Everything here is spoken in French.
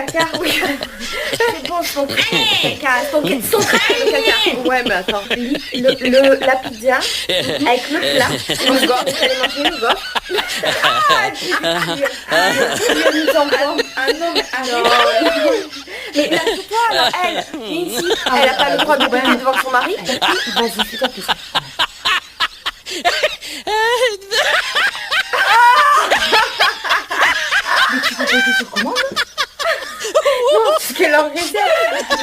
caca, oui. C'est bon, son caca, son caca. Ouais, mais attends. La pizza avec le plat. Le gaufre, t'allais manger le gaufre. Tu lui as mis en forme. Ah non, mais mais lâche-toi, alors, elle, Lindsay, elle a pas le droit de péter devant son mari. Vas-y, fais-toi plaisir. Mais tu peux péter sur commande? Non, c'est qu'elle en réserve.